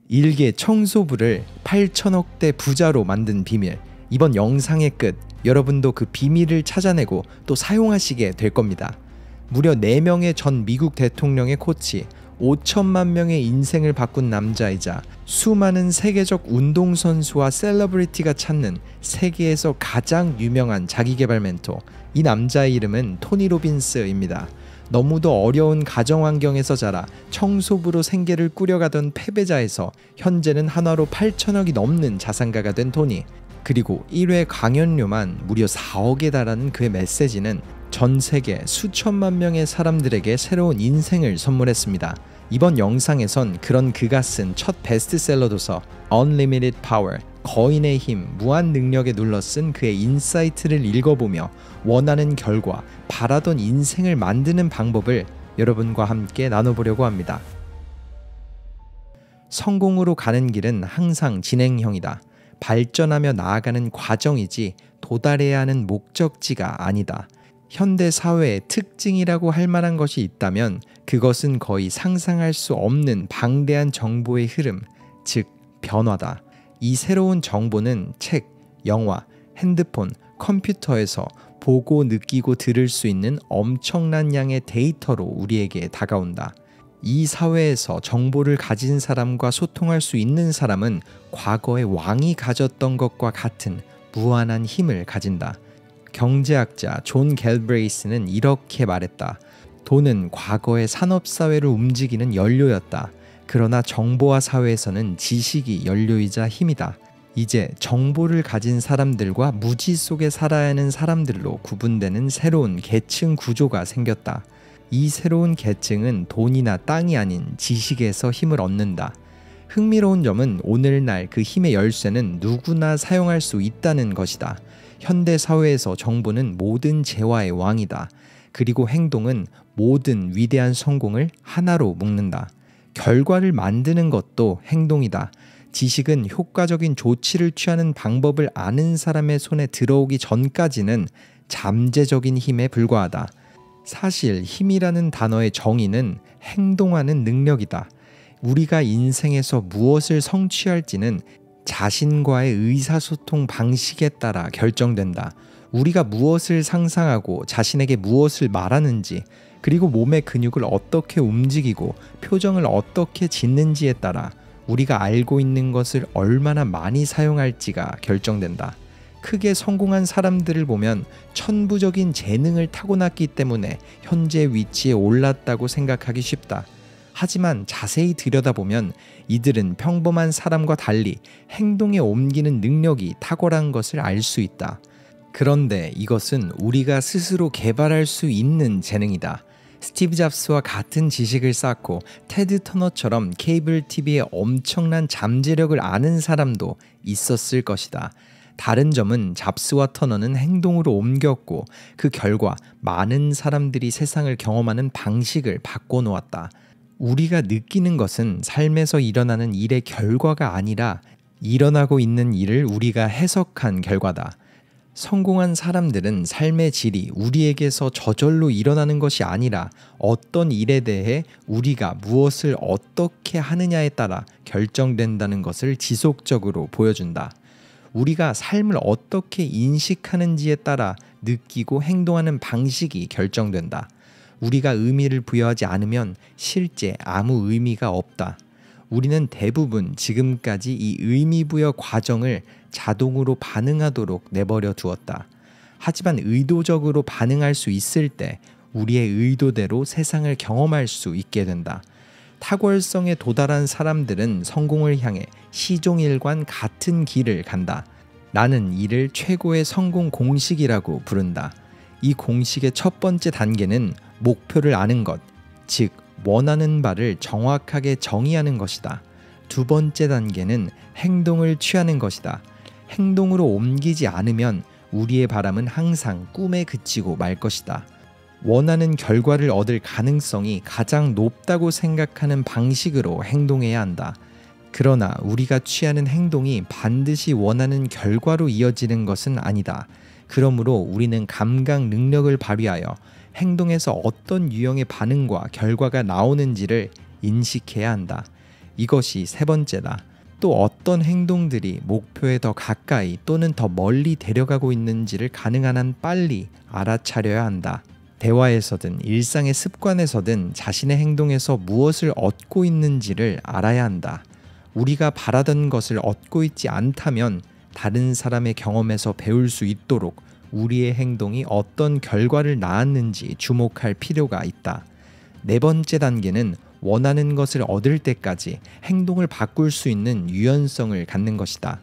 일개 청소부를 8천억대 부자로 만든 비밀. 이번 영상의 끝, 여러분도 그 비밀을 찾아내고 또 사용하시게 될 겁니다. 무려 4명의 전 미국 대통령의 코치, 5천만 명의 인생을 바꾼 남자이자 수많은 세계적 운동선수와 셀러브리티가 찾는 세계에서 가장 유명한 자기개발 멘토. 이 남자의 이름은 토니 로빈스입니다. 너무도 어려운 가정환경에서 자라 청소부로 생계를 꾸려가던 패배자에서 현재는 한화로 8천억이 넘는 자산가가 된 토니. 그리고 1회 강연료만 무려 4억에 달하는 그의 메시지는 전 세계 수천만 명의 사람들에게 새로운 인생을 선물했습니다. 이번 영상에선 그런 그가 쓴 첫 베스트셀러 도서 Unlimited Power, 거인의 힘, 무한 능력에 눌러 쓴 그의 인사이트를 읽어보며 원하는 결과, 바라던 인생을 만드는 방법을 여러분과 함께 나눠보려고 합니다. 성공으로 가는 길은 항상 진행형이다. 발전하며 나아가는 과정이지 도달해야 하는 목적지가 아니다. 현대 사회의 특징이라고 할 만한 것이 있다면 그것은 거의 상상할 수 없는 방대한 정보의 흐름, 즉 변화다. 이 새로운 정보는 책, 영화, 핸드폰, 컴퓨터에서 보고 느끼고 들을 수 있는 엄청난 양의 데이터로 우리에게 다가온다. 이 사회에서 정보를 가진 사람과 소통할 수 있는 사람은 과거의 왕이 가졌던 것과 같은 무한한 힘을 가진다. 경제학자 존 갤브레이스는 이렇게 말했다. 돈은 과거의 산업사회를 움직이는 연료였다. 그러나 정보화 사회에서는 지식이 연료이자 힘이다. 이제 정보를 가진 사람들과 무지 속에 살아야 하는 사람들로 구분되는 새로운 계층 구조가 생겼다. 이 새로운 계층은 돈이나 땅이 아닌 지식에서 힘을 얻는다. 흥미로운 점은 오늘날 그 힘의 열쇠는 누구나 사용할 수 있다는 것이다. 현대 사회에서 정보는 모든 재화의 왕이다. 그리고 행동은 모든 위대한 성공을 하나로 묶는다. 결과를 만드는 것도 행동이다. 지식은 효과적인 조치를 취하는 방법을 아는 사람의 손에 들어오기 전까지는 잠재적인 힘에 불과하다. 사실 힘이라는 단어의 정의는 행동하는 능력이다. 우리가 인생에서 무엇을 성취할지는 자신과의 의사소통 방식에 따라 결정된다. 우리가 무엇을 상상하고 자신에게 무엇을 말하는지, 그리고 몸의 근육을 어떻게 움직이고 표정을 어떻게 짓는지에 따라 우리가 알고 있는 것을 얼마나 많이 사용할지가 결정된다. 크게 성공한 사람들을 보면 천부적인 재능을 타고났기 때문에 현재 위치에 올랐다고 생각하기 쉽다. 하지만 자세히 들여다보면 이들은 평범한 사람과 달리 행동에 옮기는 능력이 탁월한 것을 알 수 있다. 그런데 이것은 우리가 스스로 개발할 수 있는 재능이다. 스티브 잡스와 같은 지식을 쌓고 테드 터너처럼 케이블 TV의 엄청난 잠재력을 아는 사람도 있었을 것이다. 다른 점은 잡스와 터너는 행동으로 옮겼고 그 결과 많은 사람들이 세상을 경험하는 방식을 바꿔놓았다. 우리가 느끼는 것은 삶에서 일어나는 일의 결과가 아니라 일어나고 있는 일을 우리가 해석한 결과다. 성공한 사람들은 삶의 질이 우리에게서 저절로 일어나는 것이 아니라 어떤 일에 대해 우리가 무엇을 어떻게 하느냐에 따라 결정된다는 것을 지속적으로 보여준다. 우리가 삶을 어떻게 인식하는지에 따라 느끼고 행동하는 방식이 결정된다. 우리가 의미를 부여하지 않으면 실제 아무 의미가 없다. 우리는 대부분 지금까지 이 의미부여 과정을 자동으로 반응하도록 내버려 두었다. 하지만 의도적으로 반응할 수 있을 때 우리의 의도대로 세상을 경험할 수 있게 된다. 탁월성에 도달한 사람들은 성공을 향해 시종일관 같은 길을 간다. 나는 이를 최고의 성공 공식이라고 부른다. 이 공식의 첫 번째 단계는 목표를 아는 것, 즉 원하는 바를 정확하게 정의하는 것이다. 두 번째 단계는 행동을 취하는 것이다. 행동으로 옮기지 않으면 우리의 바람은 항상 꿈에 그치고 말 것이다. 원하는 결과를 얻을 가능성이 가장 높다고 생각하는 방식으로 행동해야 한다. 그러나 우리가 취하는 행동이 반드시 원하는 결과로 이어지는 것은 아니다. 그러므로 우리는 감각 능력을 발휘하여 행동에서 어떤 유형의 반응과 결과가 나오는지를 인식해야 한다. 이것이 세 번째다. 또 어떤 행동들이 목표에 더 가까이 또는 더 멀리 데려가고 있는지를 가능한 한 빨리 알아차려야 한다. 대화에서든 일상의 습관에서든 자신의 행동에서 무엇을 얻고 있는지를 알아야 한다. 우리가 바라던 것을 얻고 있지 않다면 다른 사람의 경험에서 배울 수 있도록 우리의 행동이 어떤 결과를 낳았는지 주목할 필요가 있다. 네 번째 단계는 원하는 것을 얻을 때까지 행동을 바꿀 수 있는 유연성을 갖는 것이다.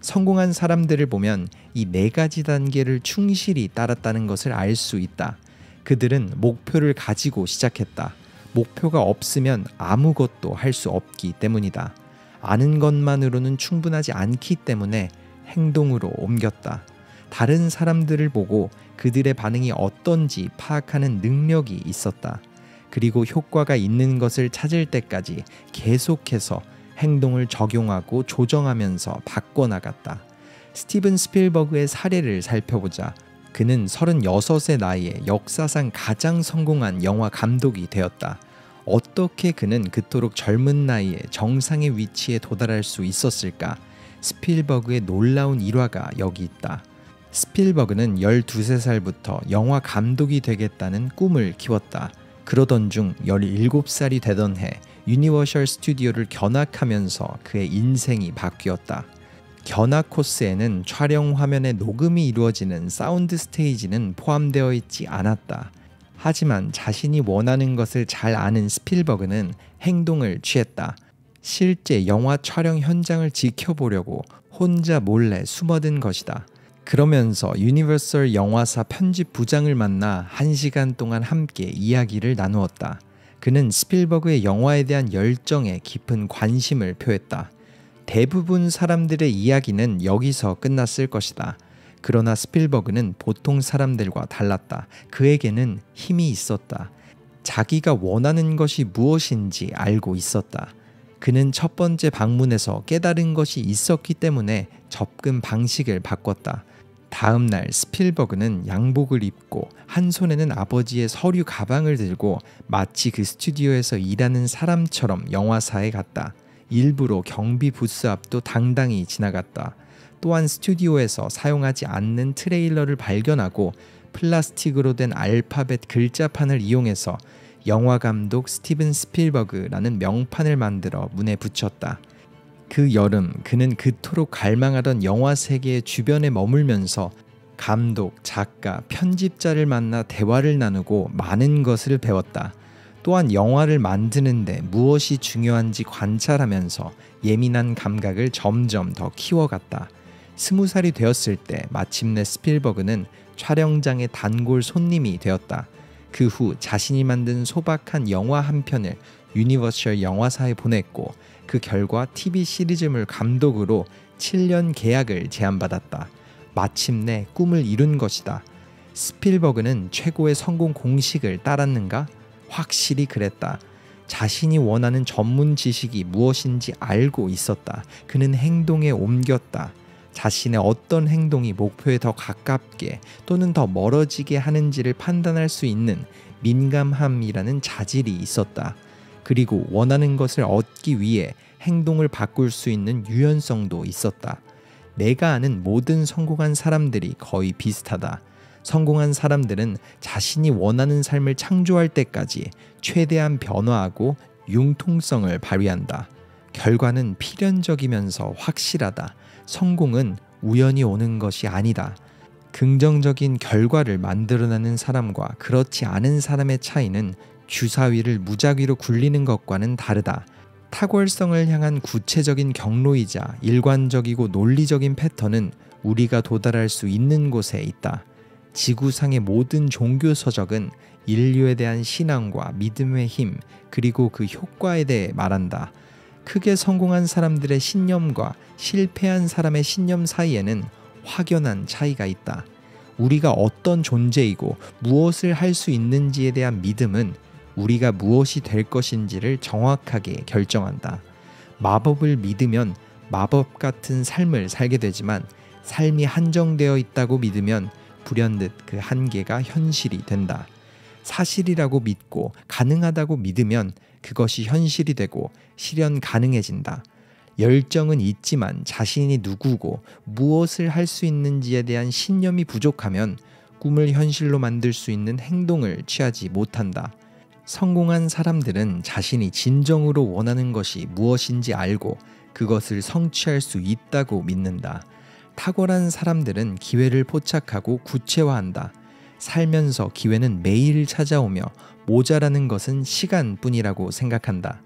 성공한 사람들을 보면 이 네 가지 단계를 충실히 따랐다는 것을 알 수 있다. 그들은 목표를 가지고 시작했다. 목표가 없으면 아무것도 할 수 없기 때문이다. 아는 것만으로는 충분하지 않기 때문에 행동으로 옮겼다. 다른 사람들을 보고 그들의 반응이 어떤지 파악하는 능력이 있었다. 그리고 효과가 있는 것을 찾을 때까지 계속해서 행동을 적용하고 조정하면서 바꿔나갔다. 스티븐 스필버그의 사례를 살펴보자. 그는 36의 나이에 역사상 가장 성공한 영화 감독이 되었다. 어떻게 그는 그토록 젊은 나이에 정상의 위치에 도달할 수 있었을까? 스필버그의 놀라운 일화가 여기 있다. 스필버그는 12~13살부터 영화 감독이 되겠다는 꿈을 키웠다. 그러던 중 17살이 되던 해 유니버셜 스튜디오를 견학하면서 그의 인생이 바뀌었다. 견학 코스에는 촬영 화면에 녹음이 이루어지는 사운드 스테이지는 포함되어 있지 않았다. 하지만 자신이 원하는 것을 잘 아는 스필버그는 행동을 취했다. 실제 영화 촬영 현장을 지켜보려고 혼자 몰래 숨어든 것이다. 그러면서 유니버설 영화사 편집 부장을 만나 1시간 동안 함께 이야기를 나누었다. 그는 스필버그의 영화에 대한 열정에 깊은 관심을 표했다. 대부분 사람들의 이야기는 여기서 끝났을 것이다. 그러나 스필버그는 보통 사람들과 달랐다. 그에게는 힘이 있었다. 자기가 원하는 것이 무엇인지 알고 있었다. 그는 첫 번째 방문에서 깨달은 것이 있었기 때문에 접근 방식을 바꿨다. 다음 날 스필버그는 양복을 입고 한 손에는 아버지의 서류 가방을 들고 마치 그 스튜디오에서 일하는 사람처럼 영화사에 갔다. 일부러 경비 부스 앞도 당당히 지나갔다. 또한 스튜디오에서 사용하지 않는 트레일러를 발견하고 플라스틱으로 된 알파벳 글자판을 이용해서 영화감독 스티븐 스필버그라는 명판을 만들어 문에 붙였다. 그 여름 그는 그토록 갈망하던 영화 세계의 주변에 머물면서 감독, 작가, 편집자를 만나 대화를 나누고 많은 것을 배웠다. 또한 영화를 만드는데 무엇이 중요한지 관찰하면서 예민한 감각을 점점 더 키워갔다. 20살이 되었을 때 마침내 스필버그는 촬영장의 단골 손님이 되었다. 그 후 자신이 만든 소박한 영화 한 편을 유니버셜 영화사에 보냈고 그 결과 TV 시리즈물 감독으로 7년 계약을 제안받았다. 마침내 꿈을 이룬 것이다. 스필버그는 최고의 성공 공식을 따랐는가? 확실히 그랬다. 자신이 원하는 전문 지식이 무엇인지 알고 있었다. 그는 행동에 옮겼다. 자신의 어떤 행동이 목표에 더 가깝게 또는 더 멀어지게 하는지를 판단할 수 있는 민감함이라는 자질이 있었다. 그리고 원하는 것을 얻기 위해 행동을 바꿀 수 있는 유연성도 있었다. 내가 아는 모든 성공한 사람들이 거의 비슷하다. 성공한 사람들은 자신이 원하는 삶을 창조할 때까지 최대한 변화하고 융통성을 발휘한다. 결과는 필연적이면서 확실하다. 성공은 우연히 오는 것이 아니다. 긍정적인 결과를 만들어내는 사람과 그렇지 않은 사람의 차이는 주사위를 무작위로 굴리는 것과는 다르다. 탁월성을 향한 구체적인 경로이자 일관적이고 논리적인 패턴은 우리가 도달할 수 있는 곳에 있다. 지구상의 모든 종교 서적은 인류에 대한 신앙과 믿음의 힘 그리고 그 효과에 대해 말한다. 크게 성공한 사람들의 신념과 실패한 사람의 신념 사이에는 확연한 차이가 있다. 우리가 어떤 존재이고 무엇을 할 수 있는지에 대한 믿음은 우리가 무엇이 될 것인지를 정확하게 결정한다. 마법을 믿으면 마법 같은 삶을 살게 되지만 삶이 한정되어 있다고 믿으면 불현듯 그 한계가 현실이 된다. 사실이라고 믿고 가능하다고 믿으면 그것이 현실이 되고 실현 가능해진다. 열정은 있지만 자신이 누구고 무엇을 할 수 있는지에 대한 신념이 부족하면 꿈을 현실로 만들 수 있는 행동을 취하지 못한다. 성공한 사람들은 자신이 진정으로 원하는 것이 무엇인지 알고 그것을 성취할 수 있다고 믿는다. 탁월한 사람들은 기회를 포착하고 구체화한다. 살면서 기회는 매일 찾아오며 모자라는 것은 시간뿐이라고 생각한다.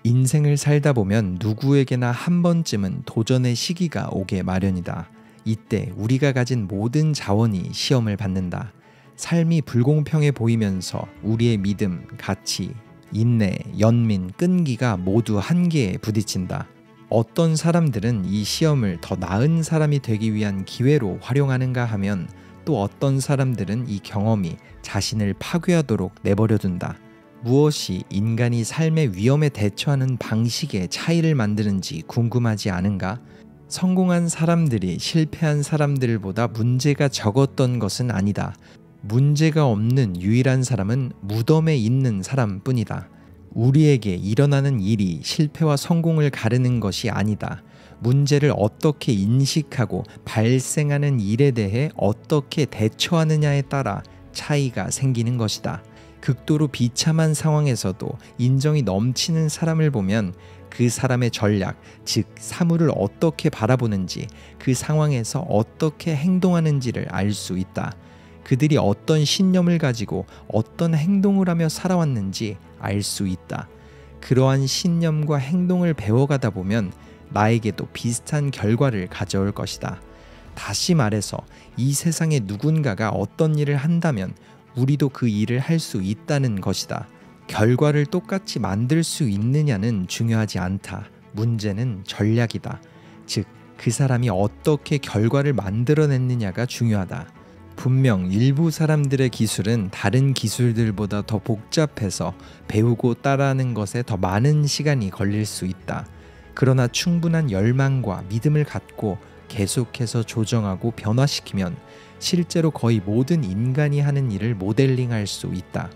인생을 살다 보면 누구에게나 한 번쯤은 도전의 시기가 오게 마련이다. 이때 우리가 가진 모든 자원이 시험을 받는다. 삶이 불공평해 보이면서 우리의 믿음, 가치, 인내, 연민, 끈기가 모두 한계에 부딪힌다. 어떤 사람들은 이 시험을 더 나은 사람이 되기 위한 기회로 활용하는가 하면 또 어떤 사람들은 이 경험이 자신을 파괴하도록 내버려둔다. 무엇이 인간이 삶의 위험에 대처하는 방식의 차이를 만드는지 궁금하지 않은가? 성공한 사람들이 실패한 사람들보다 문제가 적었던 것은 아니다. 문제가 없는 유일한 사람은 무덤에 있는 사람뿐이다. 우리에게 일어나는 일이 실패와 성공을 가르는 것이 아니다. 문제를 어떻게 인식하고 발생하는 일에 대해 어떻게 대처하느냐에 따라 차이가 생기는 것이다. 극도로 비참한 상황에서도 인정이 넘치는 사람을 보면 그 사람의 전략, 즉 사물을 어떻게 바라보는지, 그 상황에서 어떻게 행동하는지를 알 수 있다. 그들이 어떤 신념을 가지고 어떤 행동을 하며 살아왔는지 알 수 있다. 그러한 신념과 행동을 배워가다 보면 나에게도 비슷한 결과를 가져올 것이다. 다시 말해서 이 세상에 누군가가 어떤 일을 한다면 우리도 그 일을 할 수 있다는 것이다. 결과를 똑같이 만들 수 있느냐는 중요하지 않다. 문제는 전략이다. 즉, 그 사람이 어떻게 결과를 만들어냈느냐가 중요하다. 분명 일부 사람들의 기술은 다른 기술들보다 더 복잡해서 배우고 따라하는 것에 더 많은 시간이 걸릴 수 있다. 그러나 충분한 열망과 믿음을 갖고 계속해서 조정하고 변화시키면 실제로 거의 모든 인간이 하는 일을 모델링할 수 있다.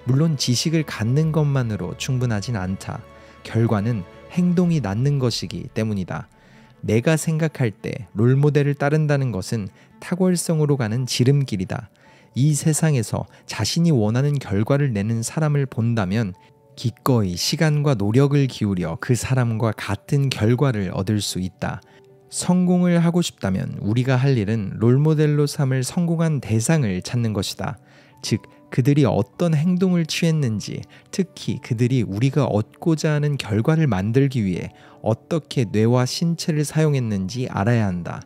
물론 지식을 갖는 것만으로 충분하진 않다. 결과는 행동이 낳는 것이기 때문이다. 내가 생각할 때 롤모델을 따른다는 것은 탁월성으로 가는 지름길이다. 이 세상에서 자신이 원하는 결과를 내는 사람을 본다면 기꺼이 시간과 노력을 기울여 그 사람과 같은 결과를 얻을 수 있다. 성공을 하고 싶다면 우리가 할 일은 롤모델로 삼을 성공한 대상을 찾는 것이다. 즉, 그들이 어떤 행동을 취했는지, 특히 그들이 우리가 얻고자 하는 결과를 만들기 위해 어떻게 뇌와 신체를 사용했는지 알아야 한다.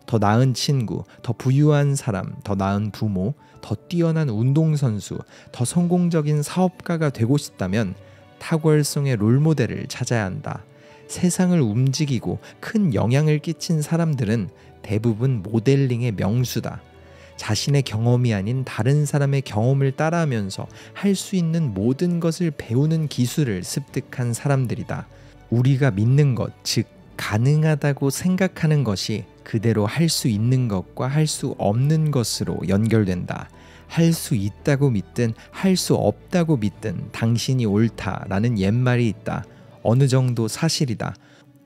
더 나은 친구, 더 부유한 사람, 더 나은 부모, 더 뛰어난 운동선수, 더 성공적인 사업가가 되고 싶다면 탁월성의 롤모델을 찾아야 한다. 세상을 움직이고 큰 영향을 끼친 사람들은 대부분 모델링의 명수다. 자신의 경험이 아닌 다른 사람의 경험을 따라하면서 할 수 있는 모든 것을 배우는 기술을 습득한 사람들이다. 우리가 믿는 것, 즉 가능하다고 생각하는 것이 그대로 할 수 있는 것과 할 수 없는 것으로 연결된다. 할 수 있다고 믿든 할 수 없다고 믿든 당신이 옳다라는 옛말이 있다. 어느 정도 사실이다.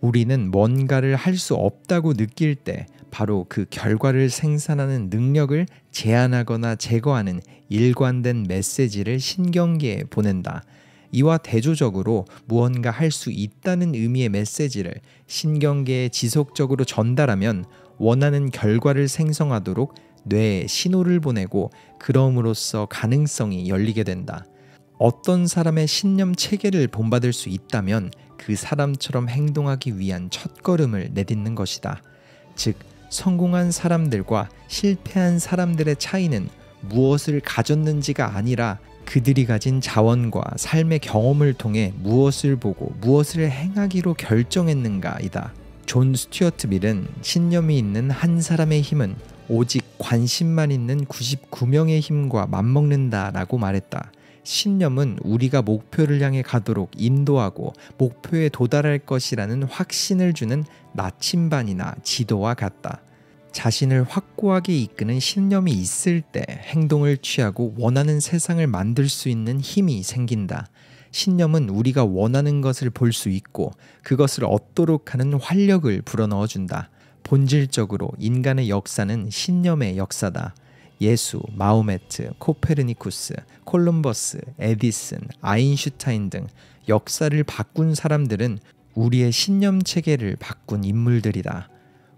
우리는 뭔가를 할 수 없다고 느낄 때 바로 그 결과를 생산하는 능력을 제한하거나 제거하는 일관된 메시지를 신경계에 보낸다. 이와 대조적으로 무언가 할 수 있다는 의미의 메시지를 신경계에 지속적으로 전달하면 원하는 결과를 생성하도록 뇌에 신호를 보내고 그럼으로써 가능성이 열리게 된다. 어떤 사람의 신념 체계를 본받을 수 있다면 그 사람처럼 행동하기 위한 첫걸음을 내딛는 것이다. 즉, 성공한 사람들과 실패한 사람들의 차이는 무엇을 가졌는지가 아니라 그들이 가진 자원과 삶의 경험을 통해 무엇을 보고 무엇을 행하기로 결정했는가이다. 존 스튜어트 밀은 신념이 있는 한 사람의 힘은 오직 관심만 있는 99명의 힘과 맞먹는다라고 말했다. 신념은 우리가 목표를 향해 가도록 인도하고 목표에 도달할 것이라는 확신을 주는 나침반이나 지도와 같다. 자신을 확고하게 이끄는 신념이 있을 때 행동을 취하고 원하는 세상을 만들 수 있는 힘이 생긴다. 신념은 우리가 원하는 것을 볼 수 있고 그것을 얻도록 하는 활력을 불어넣어준다. 본질적으로 인간의 역사는 신념의 역사다. 예수, 마호메트, 코페르니쿠스, 콜럼버스, 에디슨, 아인슈타인 등 역사를 바꾼 사람들은 우리의 신념 체계를 바꾼 인물들이다.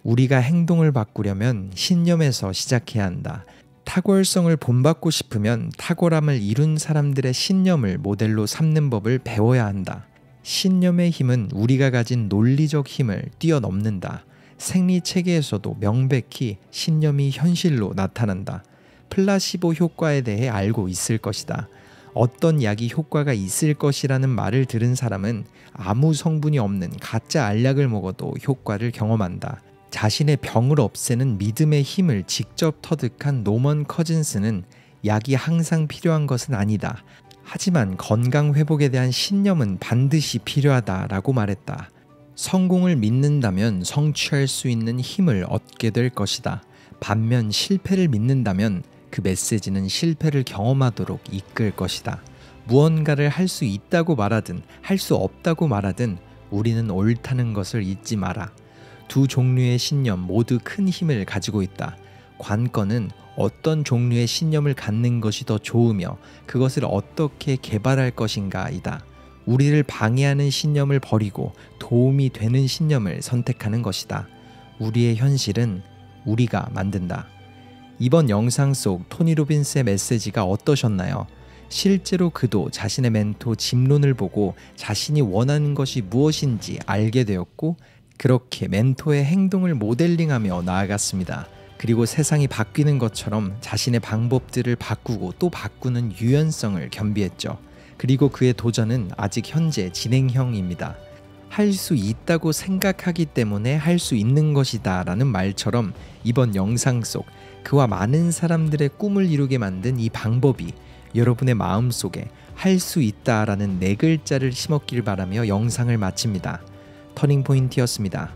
우리가 행동을 바꾸려면 신념에서 시작해야 한다. 탁월성을 본받고 싶으면 탁월함을 이룬 사람들의 신념을 모델로 삼는 법을 배워야 한다. 신념의 힘은 우리가 가진 논리적 힘을 뛰어넘는다. 생리 체계에서도 명백히 신념이 현실로 나타난다. 플라시보 효과에 대해 알고 있을 것이다. 어떤 약이 효과가 있을 것이라는 말을 들은 사람은 아무 성분이 없는 가짜 알약을 먹어도 효과를 경험한다. 자신의 병을 없애는 믿음의 힘을 직접 터득한 노먼 커즌스는 약이 항상 필요한 것은 아니다. 하지만 건강 회복에 대한 신념은 반드시 필요하다라고 말했다. 성공을 믿는다면 성취할 수 있는 힘을 얻게 될 것이다. 반면 실패를 믿는다면 그 메시지는 실패를 경험하도록 이끌 것이다. 무언가를 할 수 있다고 말하든 할 수 없다고 말하든 우리는 옳다는 것을 잊지 마라. 두 종류의 신념 모두 큰 힘을 가지고 있다. 관건은 어떤 종류의 신념을 갖는 것이 더 좋으며 그것을 어떻게 개발할 것인가이다. 우리를 방해하는 신념을 버리고 도움이 되는 신념을 선택하는 것이다. 우리의 현실은 우리가 만든다. 이번 영상 속 토니 로빈스의 메시지가 어떠셨나요? 실제로 그도 자신의 멘토 짐 론을 보고 자신이 원하는 것이 무엇인지 알게 되었고 그렇게 멘토의 행동을 모델링하며 나아갔습니다. 그리고 세상이 바뀌는 것처럼 자신의 방법들을 바꾸고 또 바꾸는 유연성을 겸비했죠. 그리고 그의 도전은 아직 현재 진행형입니다. 할 수 있다고 생각하기 때문에 할 수 있는 것이다 라는 말처럼 이번 영상 속 그와 많은 사람들의 꿈을 이루게 만든 이 방법이 여러분의 마음속에 할 수 있다 라는 4글자를 심었길 바라며 영상을 마칩니다. 터닝포인트였습니다.